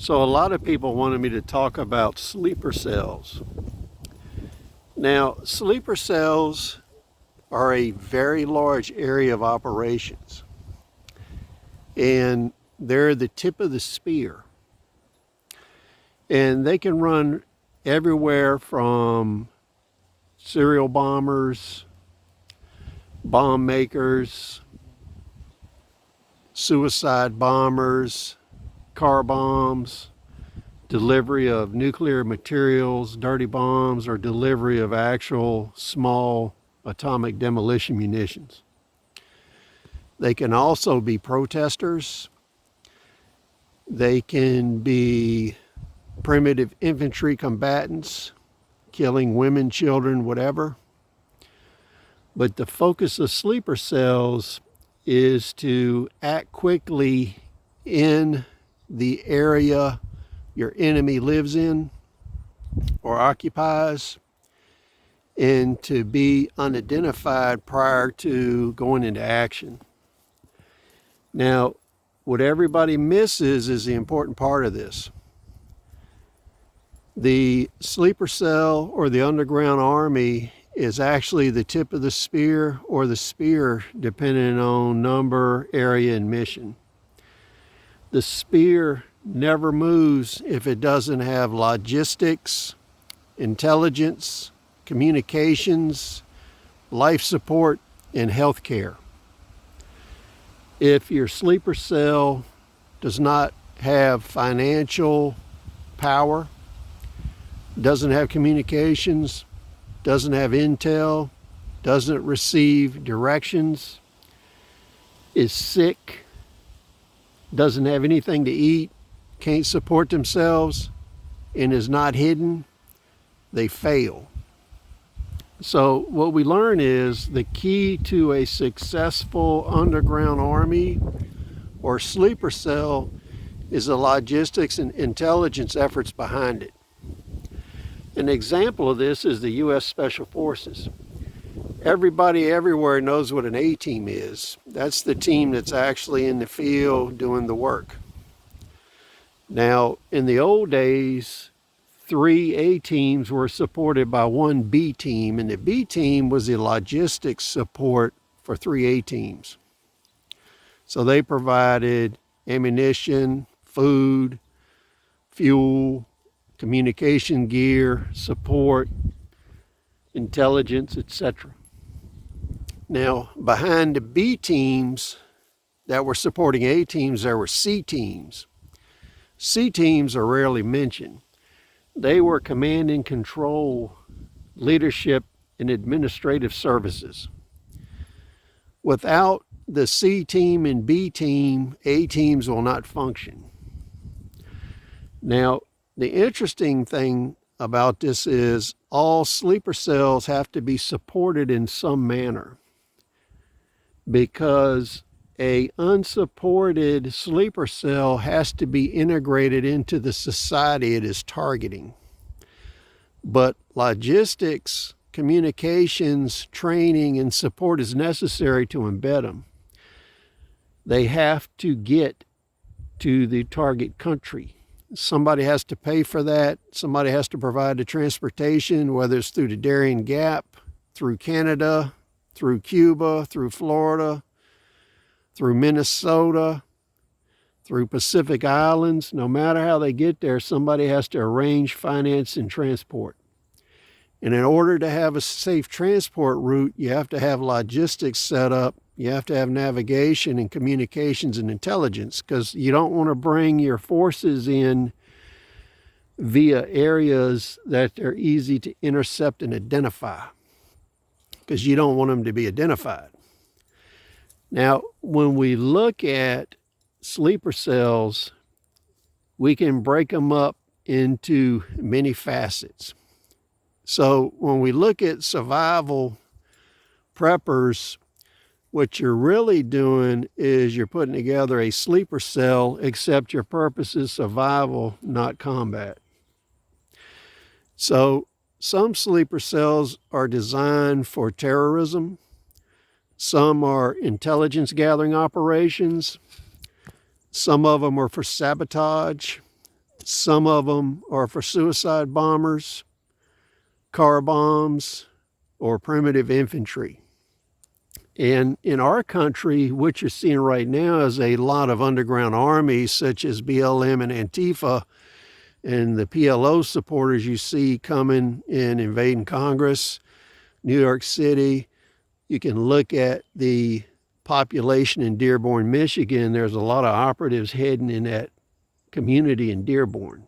So a lot of people wanted me to talk about sleeper cells. Now, sleeper cells are a very large area of operations, and they're the tip of the spear. And they can run everywhere from serial bombers, bomb makers, suicide bombers, car bombs, delivery of nuclear materials, dirty bombs, or delivery of actual small atomic demolition munitions. They can also be protesters. They can be primitive infantry combatants, killing women, children, whatever. But the focus of sleeper cells is to act quickly in the area your enemy lives in or occupies, and to be unidentified prior to going into action. Now, what everybody misses is the important part of this. The sleeper cell or the underground army is actually the tip of the spear or the spear, depending on number, area, and mission. The spear never moves if it doesn't have logistics, intelligence, communications, life support, and health care. If your sleeper cell does not have financial power, doesn't have communications, doesn't have intel, doesn't receive directions, is sick, doesn't have anything to eat, can't support themselves, and is not hidden, they fail. So what we learn is the key to a successful underground army or sleeper cell is the logistics and intelligence efforts behind it. An example of this is the U.S. Special Forces. Everybody everywhere knows what an A-team is. That's the team that's actually in the field doing the work. Now, in the old days, 3 A-teams were supported by 1 B-team, and the B-team was the logistics support for 3 A-teams. So they provided ammunition, food, fuel, communication gear, support, intelligence, etc. Now, behind the B teams that were supporting A teams, there were C teams. C teams are rarely mentioned. They were command and control, leadership, and administrative services. Without the C team and B team, A teams will not function. Now, the interesting thing about this is all sleeper cells have to be supported in some manner, because an unsupported sleeper cell has to be integrated into the society it is targeting. But logistics, communications, training, and support is necessary to embed them. They have to get to the target country. Somebody has to pay for that. Somebody has to provide the transportation, whether it's through the Darien Gap, through Canada, through Cuba, through Florida, through Minnesota, through Pacific Islands. No matter how they get there, somebody has to arrange, finance, and transport. And in order to have a safe transport route, you have to have logistics set up. You have to have navigation and communications and intelligence, because you don't want to bring your forces in via areas that are easy to intercept and identify, because you don't want them to be identified. Now, when we look at sleeper cells, we can break them up into many facets. So when we look at survival preppers, what you're really doing is you're putting together a sleeper cell, except your purpose is survival, not combat. So some sleeper cells are designed for terrorism. Some are intelligence gathering operations. Some of them are for sabotage. Some of them are for suicide bombers, car bombs, or primitive infantry. And in our country, what you're seeing right now is a lot of underground armies such as BLM and Antifa, and the PLO supporters you see coming and invading Congress, New York City. You can look at the population in Dearborn, Michigan. There's a lot of operatives heading in that community in Dearborn.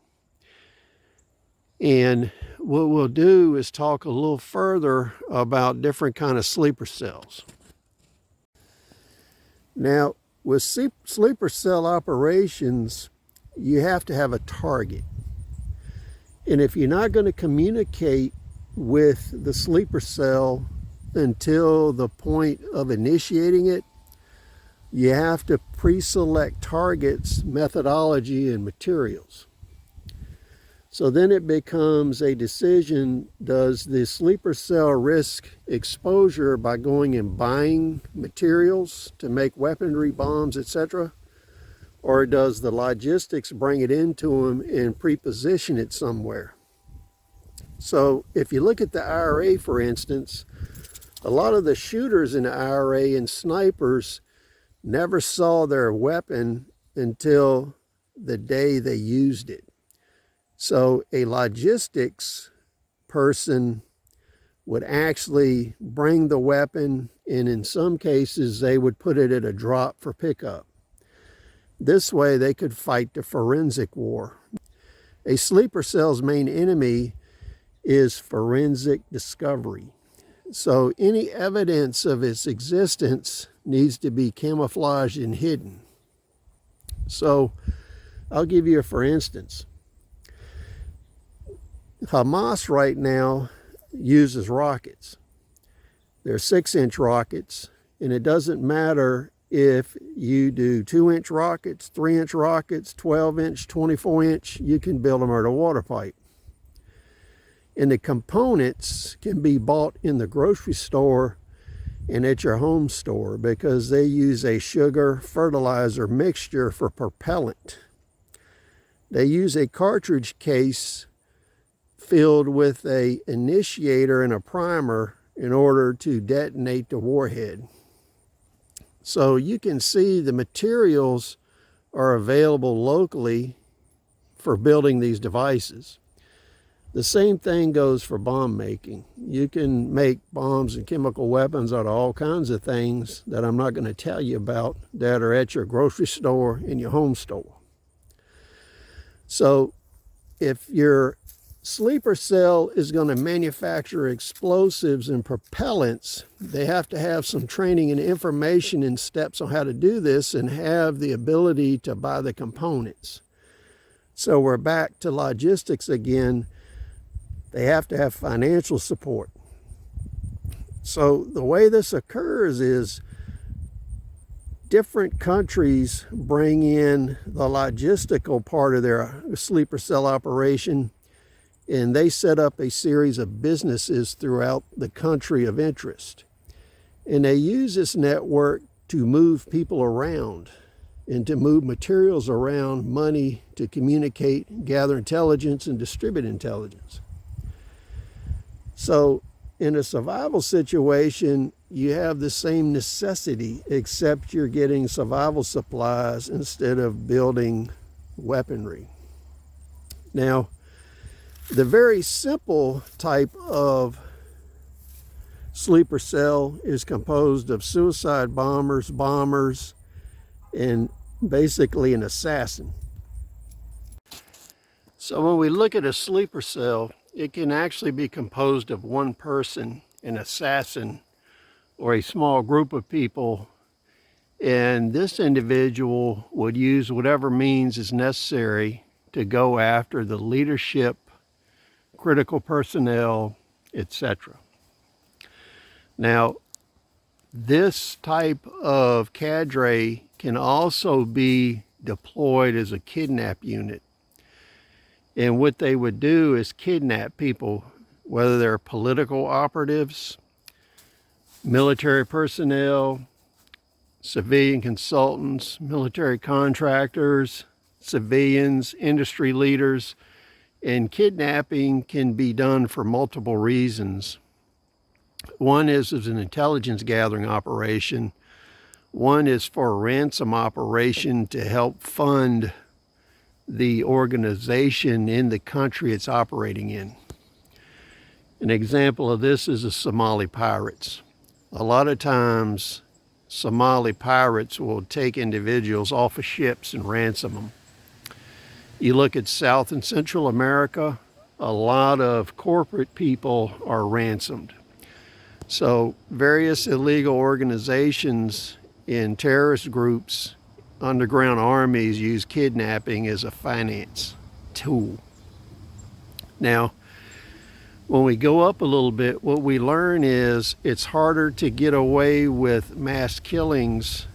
And what we'll do is talk a little further about different kind of sleeper cells. Now, with sleeper cell operations, you have to have a target. And if you're not going to communicate with the sleeper cell until the point of initiating it, you have to pre-select targets, methodology, and materials. So then it becomes a decision: does the sleeper cell risk exposure by going and buying materials to make weaponry, bombs, etc.? Or does the logistics bring it into them and pre-position it somewhere? So if you look at the IRA, for instance, a lot of the shooters in the IRA and snipers never saw their weapon until the day they used it. So a logistics person would actually bring the weapon, and in some cases they would put it at a drop for pickup. This way they could fight the forensic war. A sleeper cell's main enemy is forensic discovery. So any evidence of its existence needs to be camouflaged and hidden. So I'll give you a for instance. Hamas right now uses rockets. They're 6-inch rockets, and it doesn't matter if you do 2-inch rockets, 3-inch rockets, 12-inch, 24-inch, you can build them at a water pipe. And the components can be bought in the grocery store and at your home store because they use a sugar fertilizer mixture for propellant. They use a cartridge case filled with an initiator and a primer in order to detonate the warhead. So you can see the materials are available locally for building these devices. The same thing goes for bomb making. You can make bombs and chemical weapons out of all kinds of things that I'm not going to tell you about that are at your grocery store and your home store. So if your sleeper cell is going to manufacture explosives and propellants, they have to have some training and information and steps on how to do this and have the ability to buy the components. So we're back to logistics again. They have to have financial support. So the way this occurs is different countries bring in the logistical part of their sleeper cell operation, and they set up a series of businesses throughout the country of interest. And they use this network to move people around and to move materials around, money, to communicate, gather intelligence, and distribute intelligence. So in a survival situation, you have the same necessity, except you're getting survival supplies instead of building weaponry. Now, the very simple type of sleeper cell is composed of suicide bombers, and basically an assassin. So when we look at a sleeper cell, it can actually be composed of one person, an assassin, or a small group of people, and this individual would use whatever means is necessary to go after the leadership, critical personnel, etc. Now, this type of cadre can also be deployed as a kidnap unit. And what they would do is kidnap people, whether they're political operatives, military personnel, civilian consultants, military contractors, civilians, industry leaders, and kidnapping can be done for multiple reasons. One is as an intelligence gathering operation. One is for a ransom operation to help fund the organization in the country it's operating in. An example of this is the Somali pirates. A lot of times, Somali pirates will take individuals off of ships and ransom them. You look at South and Central America, a lot of corporate people are ransomed. So various illegal organizations in terrorist groups, underground armies, use kidnapping as a finance tool. Now, when we go up a little bit, what we learn is it's harder to get away with mass killings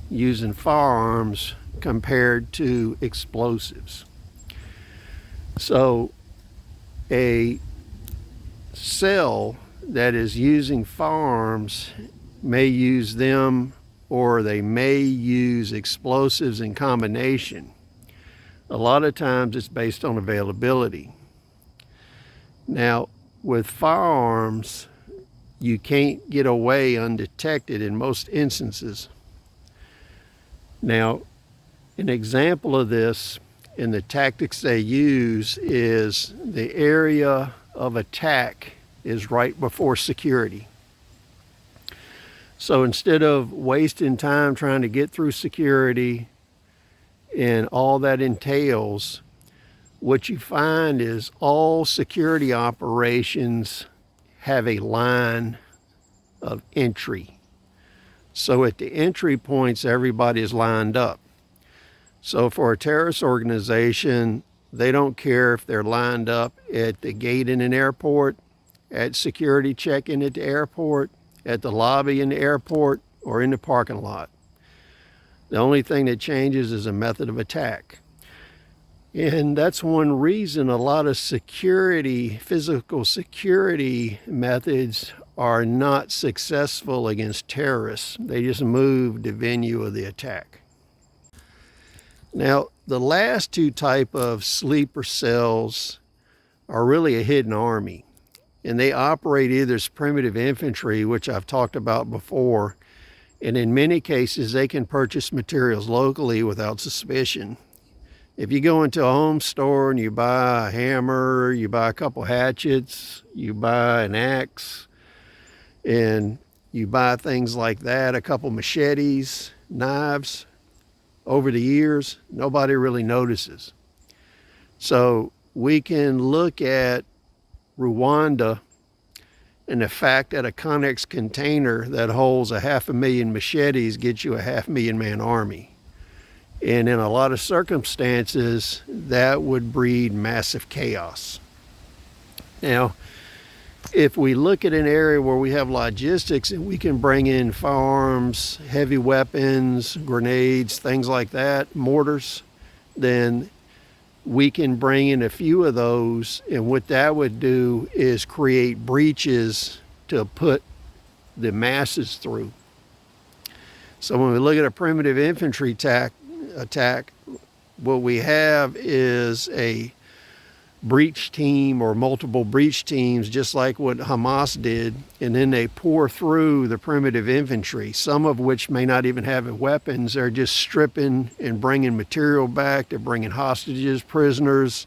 using firearms compared to explosives. So a cell that is using firearms may use them, or they may use explosives in combination. A lot of times it's based on availability. Now, with firearms, you can't get away undetected in most instances. Now, an example of this and the tactics they use is the area of attack is right before security. So instead of wasting time trying to get through security and all that entails, what you find is all security operations have a line of entry. So at the entry points, everybody is lined up. So for a terrorist organization, they don't care if they're lined up at the gate in an airport, at security check-in at the airport, at the lobby in the airport, or in the parking lot. The only thing that changes is a method of attack. And that's one reason a lot of security, physical security methods are not successful against terrorists. They just move the venue of the attack. Now, the last two type of sleeper cells are really a hidden army. And they operate either as primitive infantry, which I've talked about before, and in many cases they can purchase materials locally without suspicion. If you go into a home store and you buy a hammer, you buy a couple hatchets, you buy an axe, and you buy things like that, a couple machetes, knives, over the years, nobody really notices. So we can look at Rwanda and the fact that a Connex container that holds 500,000 machetes gets you a 500,000 man army. And in a lot of circumstances, that would breed massive chaos. Now, if we look at an area where we have logistics and we can bring in firearms, heavy weapons, grenades, things like that, mortars, then we can bring in a few of those, and what that would do is create breaches to put the masses through. So when we look at a primitive infantry attack, what we have is a breach team or multiple breach teams, just like what Hamas did, and then they pour through the primitive infantry, some of which may not even have weapons. They're just stripping and bringing material back. They're bringing hostages, prisoners,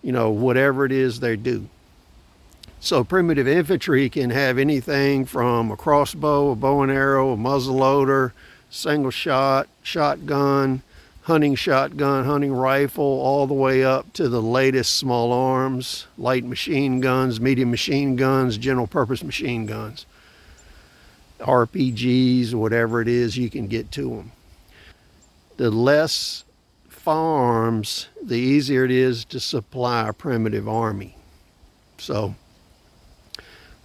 whatever it is they do. So primitive infantry can have anything from a crossbow, a bow and arrow, a muzzleloader, single shot, shotgun, hunting shotgun, hunting rifle, all the way up to the latest small arms, light machine guns, medium machine guns, general purpose machine guns, RPGs, whatever it is, you can get to them. The less firearms, the easier it is to supply a primitive army. So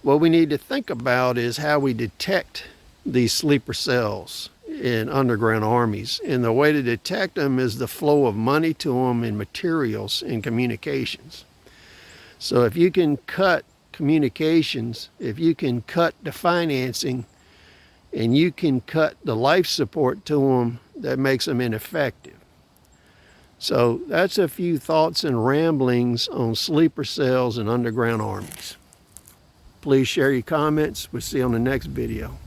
what we need to think about is how we detect these sleeper cells in underground armies. And the way to detect them is the flow of money to them in materials and communications. So if you can cut communications, if you can cut the financing, and you can cut the life support to them, that makes them ineffective. So that's a few thoughts and ramblings on sleeper cells and underground armies. Please share your comments. We'll see you on the next video.